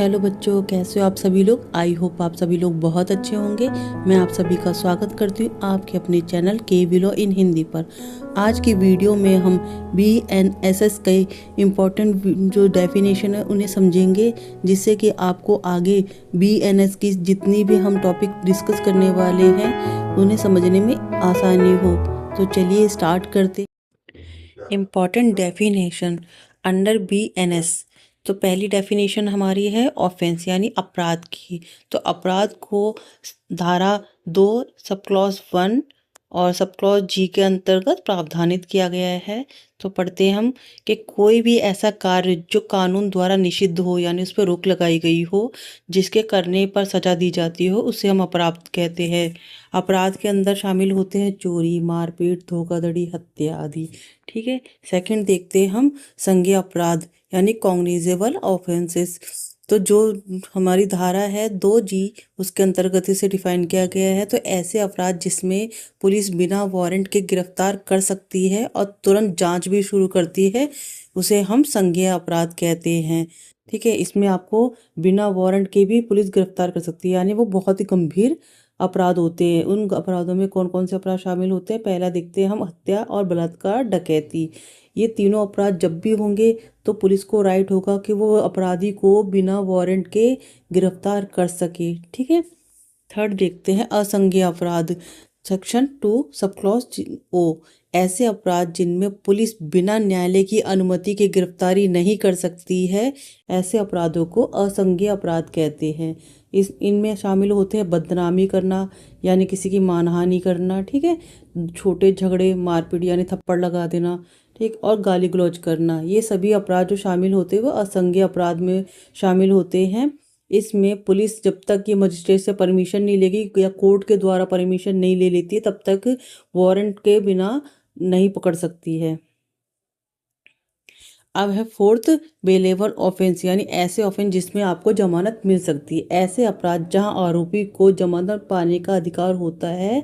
Hello बच्चों, कैसे हो आप सभी लोग। आई होप आप सभी लोग बहुत अच्छे होंगे। मैं आप सभी का स्वागत करती हूँ आपके अपने चैनल के विलो इन हिंदी पर। आज की वीडियो में हम BNSS के इम्पोर्टेंट जो डेफिनेशन है उन्हें समझेंगे, जिससे कि आपको आगे BNS की जितनी भी हम टॉपिक डिस्कस करने वाले हैं उन्हें समझने में आसानी हो। तो चलिए स्टार्ट करते। Important definition under BNS। तो पहली डेफिनेशन हमारी है ऑफेंस यानी अपराध की। तो अपराध को धारा 2 सब क्लॉज 1 और सब क्लॉज G के अंतर्गत प्रावधानित किया गया है। तो पढ़ते हैं हम कि कोई भी ऐसा कार्य जो कानून द्वारा निषिद्ध हो यानी उस पर रोक लगाई गई हो, जिसके करने पर सजा दी जाती हो, उसे हम अपराध कहते हैं। अपराध के अंदर शामिल होते हैं चोरी, मारपीट, धोखाधड़ी, हत्या आदि। ठीक है। सेकंड देखते हैं हम संज्ञेय अपराध यानी कॉग्निजेबल ऑफेंसेस। तो जो हमारी धारा है 2G उसके अंतर्गत इसे डिफाइन किया गया है। तो ऐसे अपराध जिसमें पुलिस बिना वारंट के गिरफ्तार कर सकती है और तुरंत जांच भी शुरू करती है, उसे हम संज्ञेय अपराध कहते हैं। ठीक है। इसमें आपको बिना वारंट के भी पुलिस गिरफ्तार कर सकती है, यानी वो बहुत ही गंभीर अपराध होते हैं। उन अपराधों में कौन कौन से अपराध शामिल होते हैं, पहला देखते हैं हम हत्या और बलात्कार, डकैती। ये तीनों अपराध जब भी होंगे तो पुलिस को राइट होगा कि वो अपराधी को बिना वारंट के गिरफ्तार कर सके। ठीक है। थर्ड देखते हैं असंज्ञेय अपराध, सेक्शन 2 सब क्लॉज O। ऐसे अपराध जिनमें पुलिस बिना न्यायालय की अनुमति के गिरफ्तारी नहीं कर सकती है, ऐसे अपराधों को असंज्ञेय अपराध कहते हैं। इनमें शामिल होते हैं बदनामी करना यानी किसी की मानहानि करना। ठीक है। छोटे झगड़े, मारपीट यानी थप्पड़ लगा देना। ठीक। और गाली गलौज करना। ये सभी अपराध जो शामिल होते हैं वो असंज्ञेय अपराध में शामिल होते हैं। इसमें पुलिस जब तक ये मजिस्ट्रेट से परमिशन नहीं लेगी या कोर्ट के द्वारा परमिशन नहीं ले लेती है, तब तक वारंट के बिना नहीं पकड़ सकती है। अब है फोर्थ बेलेबल ऑफेंस यानी ऐसे ऑफेंस जिसमें आपको जमानत मिल सकती है। ऐसे अपराध जहां आरोपी को जमानत पाने का अधिकार होता है,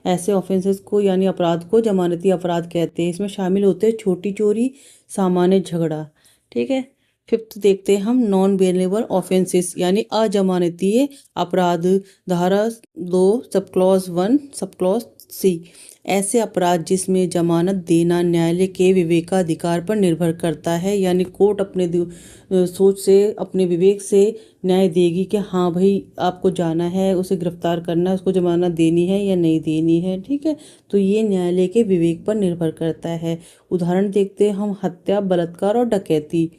ऐसे ऑफेंसेस को यानी अपराध को जमानती अपराध कहते हैं। इसमें शामिल होते हैं छोटी चोरी, सामान्य झगड़ा। ठीक है। फिफ्थ देखते हैं हम नॉन बेलेबल ऑफेंसेस यानी अजमानतीय अपराध, धारा 2 सब क्लॉज 1 सब क्लॉज C। ऐसे अपराध जिसमें जमानत देना न्यायालय के विवेकाधिकार पर निर्भर करता है, यानी कोर्ट अपने सोच से, अपने विवेक से न्याय देगी कि हाँ भाई आपको जाना है, उसे गिरफ्तार करना है, उसको जमानत देनी है या नहीं देनी है। ठीक है। तो ये न्यायालय के विवेक पर निर्भर करता है। उदाहरण देखते हैं हम हत्या, बलात्कार और डकैती।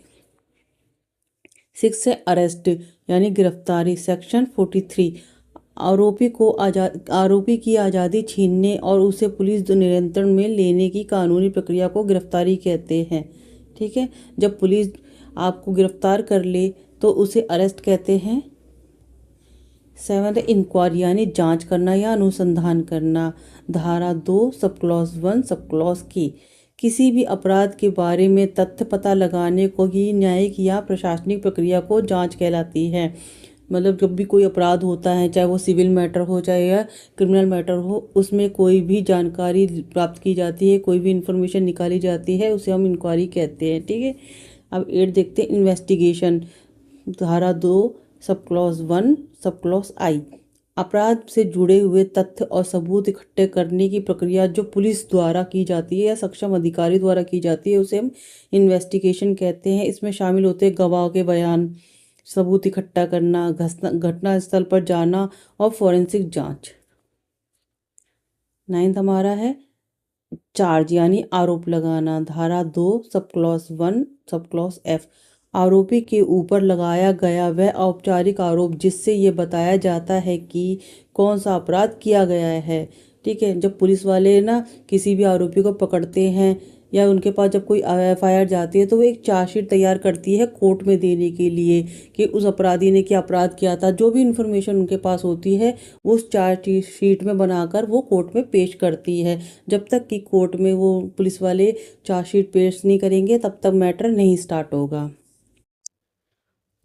6 है अरेस्ट यानी गिरफ्तारी, सेक्शन 43। आरोपी की आज़ादी छीनने और उसे पुलिस नियंत्रण में लेने की कानूनी प्रक्रिया को गिरफ्तारी कहते हैं। ठीक है। जब पुलिस आपको गिरफ्तार कर ले तो उसे अरेस्ट कहते हैं। 7 इंक्वायरी यानी जांच करना या अनुसंधान करना, धारा 2 सब क्लॉज 1 सब क्लॉज की। किसी भी अपराध के बारे में तथ्य पता लगाने को ही न्यायिक या प्रशासनिक प्रक्रिया को जांच कहलाती है। मतलब जब भी कोई अपराध होता है, चाहे वो सिविल मैटर हो चाहे या क्रिमिनल मैटर हो, उसमें कोई भी जानकारी प्राप्त की जाती है, कोई भी इंफॉर्मेशन निकाली जाती है, उसे हम इंक्वायरी कहते हैं। ठीक है। अब 8 देखते हैं इन्वेस्टिगेशन, धारा 2 सब क्लॉज 1 सब क्लॉज I। अपराध से जुड़े हुए तथ्य और सबूत इकट्ठे करने की प्रक्रिया जो पुलिस द्वारा की जाती है या सक्षम अधिकारी द्वारा की जाती है, उसे हम इन्वेस्टिगेशन कहते हैं। इसमें शामिल होते हैं गवाह के बयान, सबूत इकट्ठा करना, घटना स्थल पर जाना और फॉरेंसिक जांच। 9 हमारा है चार्ज यानी आरोप लगाना, धारा 2 सब क्लॉज 1 सब क्लॉज F। आरोपी के ऊपर लगाया गया वह औपचारिक आरोप जिससे ये बताया जाता है कि कौन सा अपराध किया गया है। ठीक है। जब पुलिस वाले ना किसी भी आरोपी को पकड़ते हैं या उनके पास जब कोई FIR जाती है, तो वो एक चार्जशीट तैयार करती है कोर्ट में देने के लिए कि उस अपराधी ने क्या अपराध किया था। जो भी इन्फॉर्मेशन उनके पास होती है उस चार्जशीट में बनाकर वो कोर्ट में पेश करती है। जब तक कि कोर्ट में वो पुलिस वाले चार्जशीट पेश नहीं करेंगे तब तक मैटर नहीं स्टार्ट होगा।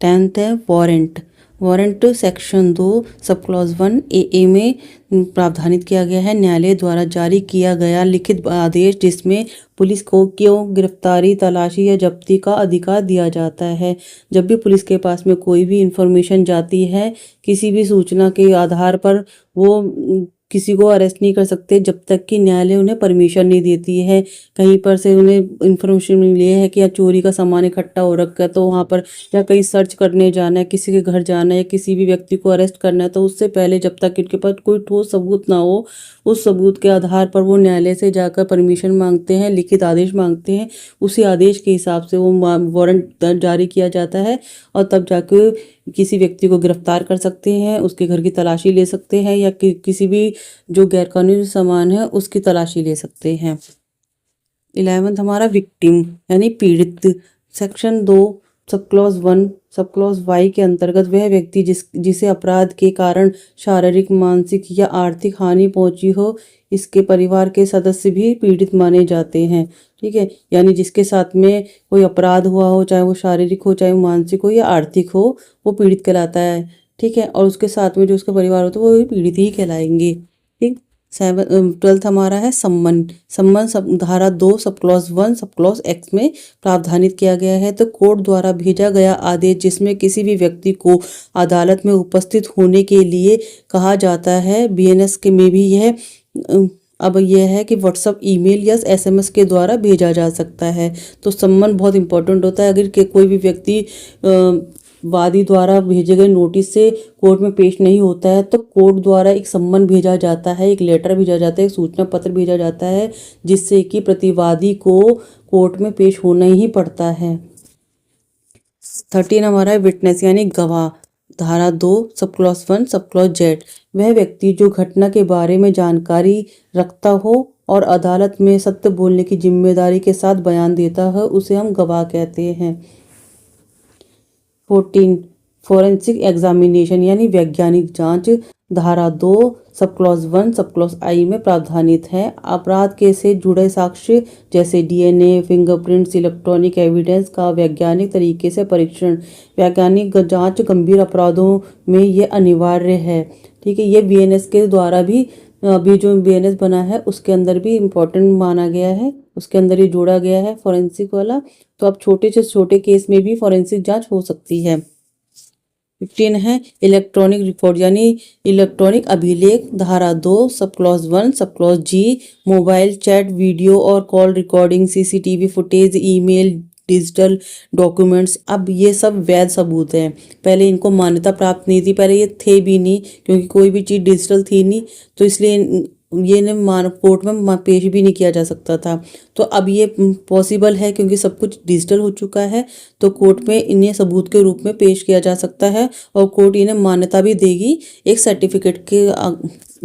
10th है वारंट। वारंट सेक्शन 2 सब क्लॉज 1 ए में प्रावधानित किया गया है, न्यायालय द्वारा जारी किया गया लिखित आदेश जिसमें पुलिस को क्यों गिरफ्तारी, तलाशी या जब्ती का अधिकार दिया जाता है। जब भी पुलिस के पास में कोई भी इंफॉर्मेशन जाती है, किसी भी सूचना के आधार पर वो किसी को अरेस्ट नहीं कर सकते जब तक कि न्यायालय उन्हें परमिशन नहीं देती है। कहीं पर से उन्हें इन्फॉर्मेशन मिली है कि या चोरी का सामान इकट्ठा हो रखा है तो वहाँ पर, या कहीं सर्च करने जाना है, किसी के घर जाना है, या किसी भी व्यक्ति को अरेस्ट करना है, तो उससे पहले जब तक इनके पास कोई ठोस सबूत ना हो, उस सबूत के आधार पर वो न्यायालय से जाकर परमिशन मांगते हैं, लिखित आदेश मांगते हैं। उसी आदेश के हिसाब से वो वारंट जारी किया जाता है और तब जाके किसी व्यक्ति को गिरफ्तार कर सकते हैं, उसके घर की तलाशी ले सकते हैं, या किसी भी जो गैरकानूनी सामान है उसकी तलाशी ले सकते हैं। 11th हमारा विक्टिम यानी पीड़ित। सेक्शन 2 सब क्लॉज 1 सब क्लॉज वाई के अंतर्गत वह व्यक्ति जिसे अपराध के कारण शारीरिक, मानसिक या आर्थिक हानि पहुंची हो, इसके परिवार के सदस्य भी पीड़ित माने जाते हैं। ठीक है, यानी जिसके साथ में कोई अपराध हुआ हो, चाहे वो शारीरिक हो, चाहे वो मानसिक हो या आर्थिक हो, वो पीड़ित कहलाता है। ठीक है, और उसके साथ में जो उसका परिवार होता है वो भी पीड़ित ही कहलाएंगे। ठीक। 12th हमारा है सम्मन। सम्मन धारा 2 सब क्लॉज 1 सब क्लॉज एक्स में प्रावधानित किया गया है। तो कोर्ट द्वारा भेजा गया आदेश जिसमें किसी भी व्यक्ति को अदालत में उपस्थित होने के लिए कहा जाता है। बीएनएस के में भी यह अब यह है कि व्हाट्सएप, ईमेल या एसएमएस के द्वारा भेजा जा सकता है। तो सम्मन बहुत इंपॉर्टेंट होता है। अगर कोई भी व्यक्ति वादी द्वारा भेजे गए नोटिस से कोर्ट में पेश नहीं होता है तो कोर्ट द्वारा एक सम्मन भेजा जाता है, एक लेटर भेजा जाता है, एक सूचना पत्र भेजा जाता है, जिससे कि प्रतिवादी को कोर्ट में पेश होना ही पड़ता है। 13 हमारा विटनेस यानी गवाह। धारा 2 सब क्लॉज 1 सब क्लॉज जेड। वह व्यक्ति जो घटना के बारे में जानकारी रखता हो और अदालत में सत्य बोलने की जिम्मेदारी के साथ बयान देता है, उसे हम गवाह कहते हैं। 14 फोरेंसिक एग्जामिनेशन यानी वैज्ञानिक जांच। धारा 2 सब क्लॉज 1 सब क्लॉज आई में प्रावधानित है। अपराध के से जुड़े साक्ष्य जैसे डीएनए, फिंगरप्रिंट्स, इलेक्ट्रॉनिक एविडेंस का वैज्ञानिक तरीके से परीक्षण। वैज्ञानिक जांच गंभीर अपराधों में ये अनिवार्य है। ठीक है, ये बीएनएस के द्वारा भी, अभी जो बीएनएस बना है उसके अंदर भी इम्पोर्टेंट माना गया है, उसके अंदर ये जोड़ा गया है फॉरेंसिक वाला। तो अब छोटे से छोटे केस में भी फॉरेंसिक जांच हो सकती है। 15 है इलेक्ट्रॉनिक रिकॉर्ड यानी इलेक्ट्रॉनिक अभिलेख। धारा 2 सब क्लॉज 1 सब क्लॉज जी। मोबाइल चैट, वीडियो और call recording, CCTV footage, email, digital documents, अब ये सब वैध सबूत हैं। पहले इनको मान्यता प्राप्त नहीं थी, पहले ये थे भी नहीं, क्योंकि कोई भी चीज़ डिजिटल थी नहीं, तो इसलिए ये कोर्ट में पेश भी नहीं किया जा सकता था। तो अब ये पॉसिबल है क्योंकि सब कुछ डिजिटल हो चुका है, तो कोर्ट में इन्हें सबूत के रूप में पेश किया जा सकता है और कोर्ट इन्हें मान्यता भी देगी एक सर्टिफिकेट के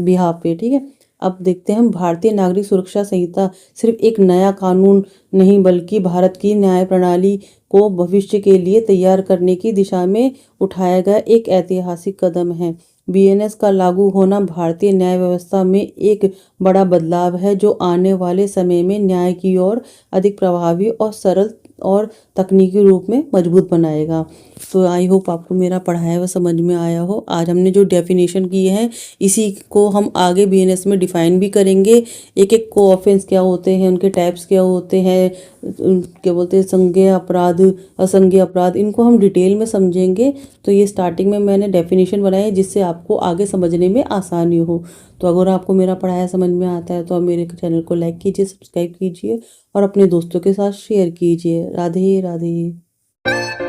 बिहाफ पे। ठीक है, अब देखते हैं हम भारतीय नागरिक सुरक्षा संहिता सिर्फ एक नया कानून नहीं बल्कि भारत की न्याय प्रणाली को भविष्य के लिए तैयार करने की दिशा में उठाया गया एक ऐतिहासिक कदम है। बीएनएस का लागू होना भारतीय न्याय व्यवस्था में एक बड़ा बदलाव है जो आने वाले समय में न्याय की ओर अधिक प्रभावी और सरल और तकनीकी रूप में मजबूत बनाएगा। तो आई होप आपको मेरा पढ़ाया हुआ समझ में आया हो। आज हमने जो डेफिनेशन की है इसी को हम आगे बीएनएस में डिफाइन भी करेंगे। एक एक को ऑफेंस क्या होते हैं, उनके टाइप्स क्या होते हैं, क्या बोलते हैं संज्ञेय अपराध, असंज्ञेय अपराध, इनको हम डिटेल में समझेंगे। तो ये स्टार्टिंग में मैंने डेफिनेशन बनाई है जिससे आपको आगे समझने में आसानी हो। तो अगर आपको मेरा पढ़ाया समझ में आता है तो आप मेरे चैनल को लाइक कीजिए, सब्सक्राइब कीजिए और अपने दोस्तों के साथ शेयर कीजिए। राधे राधे।